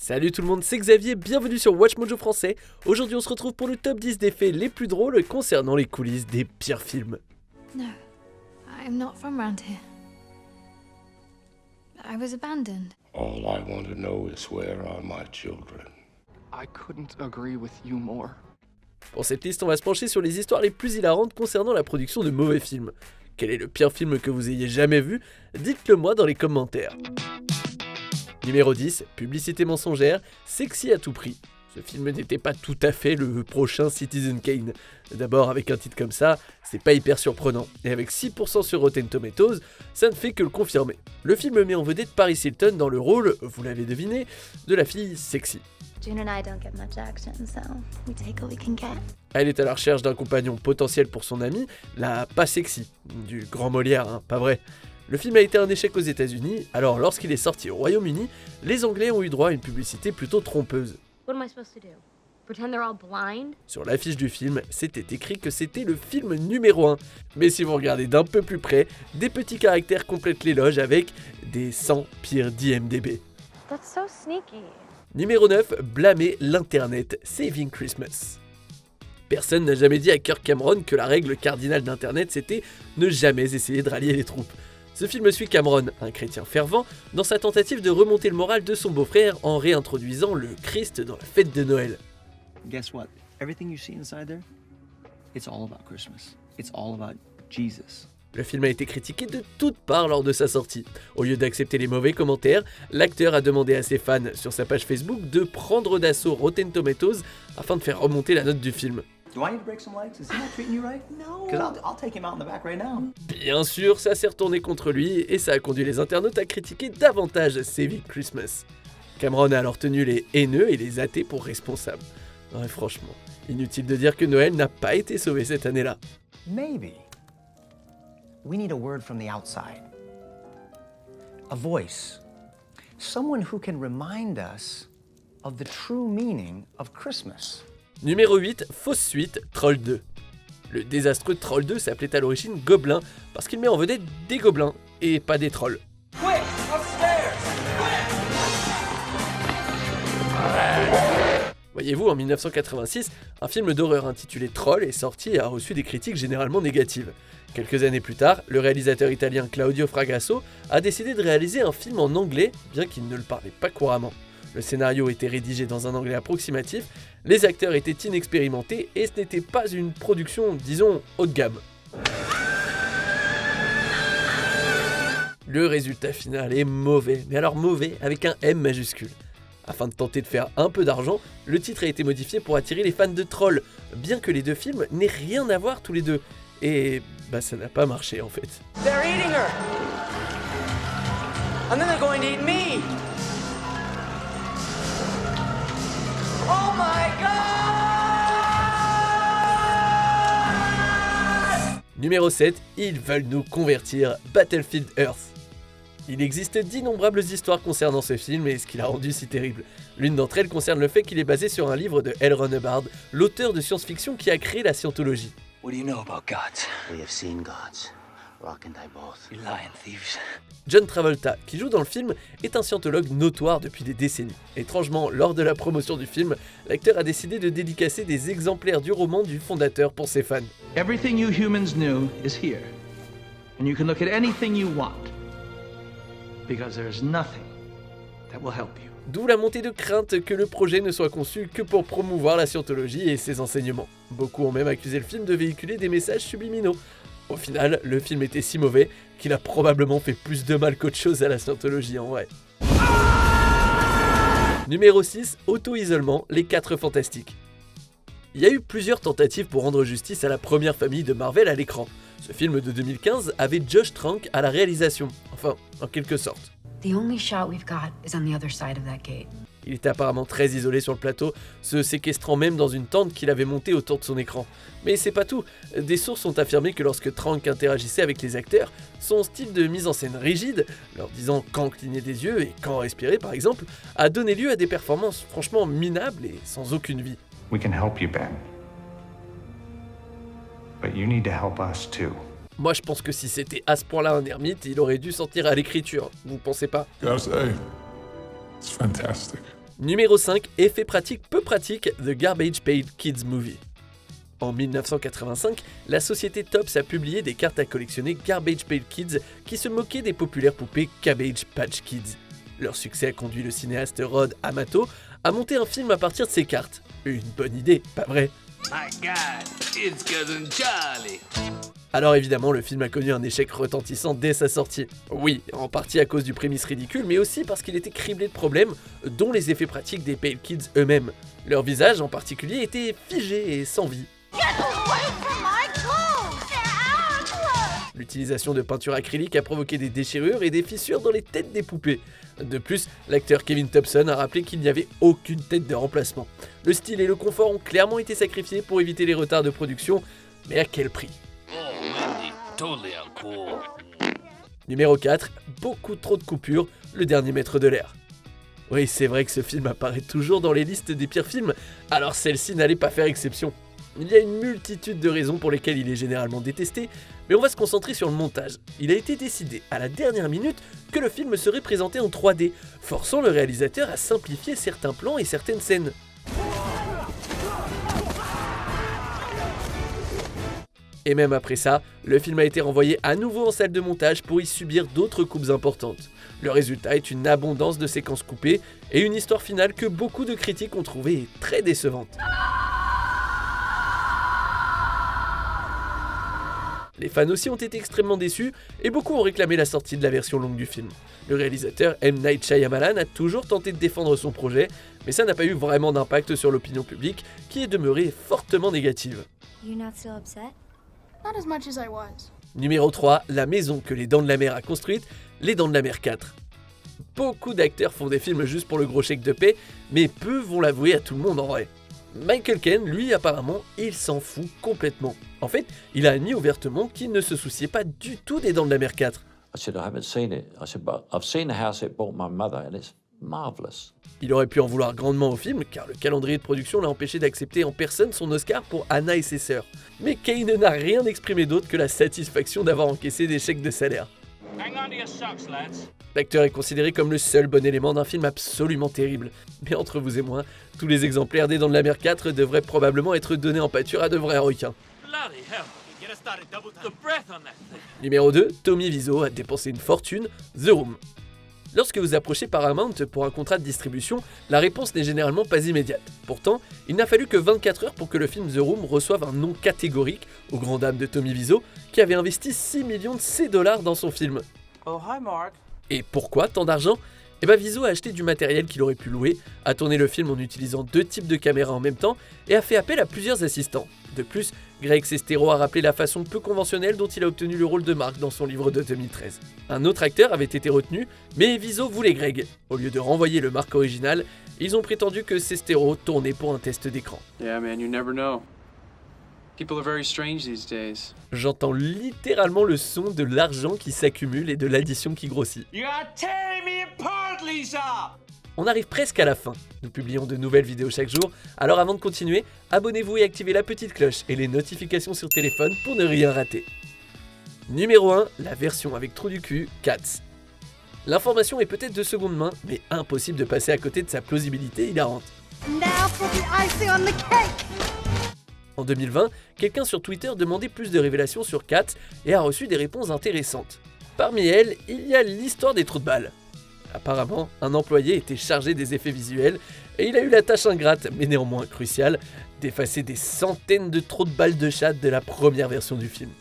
Salut tout le monde, c'est Xavier, bienvenue sur Watch Mojo français. Aujourd'hui on se retrouve pour le top 10 des faits les plus drôles concernant les coulisses des pires films. No, I'm not from around here. I was abandoned. All I want to know is where are my children? I couldn't agree with you more. Pour cette liste, on va se pencher sur les histoires les plus hilarantes concernant la production de mauvais films. Quel est le pire film que vous ayez jamais vu? Dites-le moi dans les commentaires. Numéro 10, publicité mensongère, sexy à tout prix. Ce film n'était pas tout à fait le prochain Citizen Kane. D'abord, avec un titre comme ça, c'est pas hyper surprenant. Et avec 6% sur Rotten Tomatoes, ça ne fait que le confirmer. Le film met en vedette Paris Hilton dans le rôle, vous l'avez deviné, de la fille sexy. June and I don't get much action, so we take what we can get. Elle est à la recherche d'un compagnon potentiel pour son amie, la pas sexy, du grand Molière, hein, pas vrai. Le film a été un échec aux États-Unis, alors lorsqu'il est sorti au Royaume-Uni, les Anglais ont eu droit à une publicité plutôt trompeuse. What am I supposed to do? Pretend they're all blind? Sur l'affiche du film, c'était écrit que c'était le film numéro 1. Mais si vous regardez d'un peu plus près, des petits caractères complètent l'éloge avec des 100 pires d'IMDb. That's so sneaky. Numéro 9, blâmer l'internet, Saving Christmas. Personne n'a jamais dit à Kirk Cameron que la règle cardinale d'internet c'était ne jamais essayer de rallier les troupes. Ce film suit Cameron, un chrétien fervent, dans sa tentative de remonter le moral de son beau-frère en réintroduisant le Christ dans la fête de Noël. Guess what? Everything you see inside there, it's all about Christmas. It's all about Jesus. Le film a été critiqué de toutes parts lors de sa sortie. Au lieu d'accepter les mauvais commentaires, l'acteur a demandé à ses fans sur sa page Facebook de prendre d'assaut Rotten Tomatoes afin de faire remonter la note du film. Do I need to break some legs? Is he not treating you right? No. Because I'll take him out in the back right now. Bien sûr, ça s'est retourné contre lui et ça a conduit les internautes à critiquer davantage Saving Christmas. Cameron a alors tenu les haineux et les athées pour responsables. Ouais, franchement, inutile de dire que Noël n'a pas été sauvé cette année-là. Maybe we need a word from the outside. A voice. Someone who can remind us of the true meaning of Christmas. Numéro 8, fausse suite, Troll 2. Le désastreux Troll 2 s'appelait à l'origine Gobelin parce qu'il met en vedette des gobelins et pas des trolls. Voyez-vous, en 1986, un film d'horreur intitulé Troll est sorti et a reçu des critiques généralement négatives. Quelques années plus tard, le réalisateur italien Claudio Fragasso a décidé de réaliser un film en anglais, bien qu'il ne le parlait pas couramment. Le scénario était rédigé dans un anglais approximatif, les acteurs étaient inexpérimentés et ce n'était pas une production, disons, haut de gamme. Le résultat final est mauvais, mais alors mauvais avec un M majuscule. Afin de tenter de faire un peu d'argent, le titre a été modifié pour attirer les fans de Troll, bien que les deux films n'aient rien à voir tous les deux. Et ça n'a pas marché en fait. They're eating her. And then they're going to eat me. Oh my God! Numéro 7, ils veulent nous convertir, Battlefield Earth. Il existe d'innombrables histoires concernant ce film et ce qui l'a rendu si terrible. L'une d'entre elles concerne le fait qu'il est basé sur un livre de L. Ron Hubbard, l'auteur de science-fiction qui a créé la scientologie. What do you know about gods? We have seen gods. Rock and I both. You lying thieves. John Travolta, qui joue dans le film, est un scientologue notoire depuis des décennies. Étrangement, lors de la promotion du film, l'acteur a décidé de dédicacer des exemplaires du roman du fondateur pour ses fans. Everything you humans knew is here. And you can look at anything you want. Because there's nothing that will help you. D'où la montée de crainte que le projet ne soit conçu que pour promouvoir la scientologie et ses enseignements. Beaucoup ont même accusé le film de véhiculer des messages subliminaux. Au final, le film était si mauvais qu'il a probablement fait plus de mal qu'autre chose à la scientologie en vrai. Numéro 6, auto-isolement, les 4 fantastiques. Il y a eu plusieurs tentatives pour rendre justice à la première famille de Marvel à l'écran. Ce film de 2015 avait Josh Trank à la réalisation, enfin, en quelque sorte. The only shot we've got is on the other side of that gate. Il était apparemment très isolé sur le plateau, se séquestrant même dans une tente qu'il avait montée autour de son écran. Mais c'est pas tout, des sources ont affirmé que lorsque Trank interagissait avec les acteurs, son style de mise en scène rigide, leur disant quand cligner des yeux et quand respirer par exemple, a donné lieu à des performances franchement minables et sans aucune vie. We can help you, Ben. But you need to help us too. Moi je pense que si c'était à ce point-là un ermite, il aurait dû s'en tenir à l'écriture, vous pensez pas? Gotta say, it's fantastic. Numéro 5, effet pratique peu pratique, The Garbage Pail Kids Movie. En 1985, la société Topps a publié des cartes à collectionner Garbage Pail Kids qui se moquaient des populaires poupées Cabbage Patch Kids. Leur succès a conduit le cinéaste Rod Amato à monter un film à partir de ces cartes. Une bonne idée, pas vrai? My God, it's Cousin Charlie. Alors évidemment, le film a connu un échec retentissant dès sa sortie. Oui, en partie à cause du prémisse ridicule, mais aussi parce qu'il était criblé de problèmes, dont les effets pratiques des Pail Kids eux-mêmes. Leur visage en particulier était figé et sans vie. L'utilisation de peinture acrylique a provoqué des déchirures et des fissures dans les têtes des poupées. De plus, l'acteur Kevin Thompson a rappelé qu'il n'y avait aucune tête de remplacement. Le style et le confort ont clairement été sacrifiés pour éviter les retards de production, mais à quel prix? Numéro 4, beaucoup trop de coupures, Le Dernier Maître de l'Air. Oui, c'est vrai que ce film apparaît toujours dans les listes des pires films, alors celle-ci n'allait pas faire exception. Il y a une multitude de raisons pour lesquelles il est généralement détesté, mais on va se concentrer sur le montage. Il a été décidé à la dernière minute que le film serait présenté en 3D, forçant le réalisateur à simplifier certains plans et certaines scènes. Et même après ça, le film a été renvoyé à nouveau en salle de montage pour y subir d'autres coupes importantes. Le résultat est une abondance de séquences coupées et une histoire finale que beaucoup de critiques ont trouvée très décevante. Les fans aussi ont été extrêmement déçus et beaucoup ont réclamé la sortie de la version longue du film. Le réalisateur M. Night Shyamalan a toujours tenté de défendre son projet, mais ça n'a pas eu vraiment d'impact sur l'opinion publique qui est demeurée fortement négative. You're not so upset? Not as much as I was. Numéro 3, la maison que les Dents de la Mer a construite, Les Dents de la Mer 4. Beaucoup d'acteurs font des films juste pour le gros chèque de paix, mais peu vont l'avouer à tout le monde en vrai. Michael Caine, lui, apparemment, il s'en fout complètement. En fait, il a admis ouvertement qu'il ne se souciait pas du tout des Dents de la Mer 4. Il aurait pu en vouloir grandement au film, car le calendrier de production l'a empêché d'accepter en personne son Oscar pour Anna et ses sœurs. Mais Caine n'a rien exprimé d'autre que la satisfaction d'avoir encaissé des chèques de salaire. L'acteur est considéré comme le seul bon élément d'un film absolument terrible. Mais entre vous et moi, tous les exemplaires des Dents de la Mer 4 devraient probablement être donnés en pâture à de vrais requins. Numéro 2, Tommy Wiseau a dépensé une fortune, The Room. Lorsque vous approchez Paramount pour un contrat de distribution, la réponse n'est généralement pas immédiate. Pourtant, il n'a fallu que 24 heures pour que le film The Room reçoive un nom catégorique, aux grandes dames de Tommy Wiseau, qui avait investi 6 millions de ses dollars dans son film. Oh, hi Mark. Et pourquoi tant d'argent? Eh bien, Wiseau a acheté du matériel qu'il aurait pu louer, a tourné le film en utilisant 2 types de caméras en même temps et a fait appel à plusieurs assistants. De plus, Greg Sestero a rappelé la façon peu conventionnelle dont il a obtenu le rôle de Mark dans son livre de 2013. Un autre acteur avait été retenu, mais Wiseau voulait Greg. Au lieu de renvoyer le Mark original, ils ont prétendu que Sestero tournait pour un test d'écran. Yeah man, you never know. People are very strange these days. J'entends littéralement le son de l'argent qui s'accumule et de l'addition qui grossit. You are tearing me apart, Lisa! On arrive presque à la fin. Nous publions de nouvelles vidéos chaque jour, alors avant de continuer, abonnez-vous et activez la petite cloche et les notifications sur téléphone pour ne rien rater. Numéro 1, la version avec trou du cul, Cats. L'information est peut-être de seconde main, mais impossible de passer à côté de sa plausibilité hilarante. Now for the icing on the cake! En 2020, quelqu'un sur Twitter demandait plus de révélations sur Cats et a reçu des réponses intéressantes. Parmi elles, il y a l'histoire des trous de balles. Apparemment, un employé était chargé des effets visuels et il a eu la tâche ingrate, mais néanmoins cruciale, d'effacer des centaines de trous de balles de chat de la première version du film.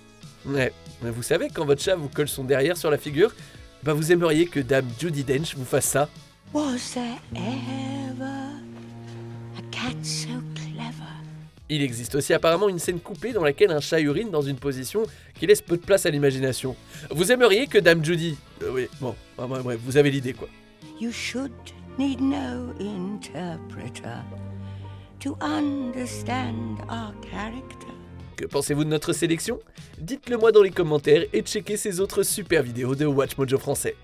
Ouais, mais vous savez, quand votre chat vous colle son derrière sur la figure, vous aimeriez que Dame Judi Dench vous fasse ça. Was there ever a cat so clever? Il existe aussi apparemment une scène coupée dans laquelle un chat urine dans une position qui laisse peu de place à l'imagination. Vous aimeriez que Dame Judy... oui, bon, bref, vous avez l'idée quoi. You should need no interpreter to understand our character. Que pensez-vous de notre sélection? Dites-le moi dans les commentaires et checkez ces autres super vidéos de Watch Mojo français.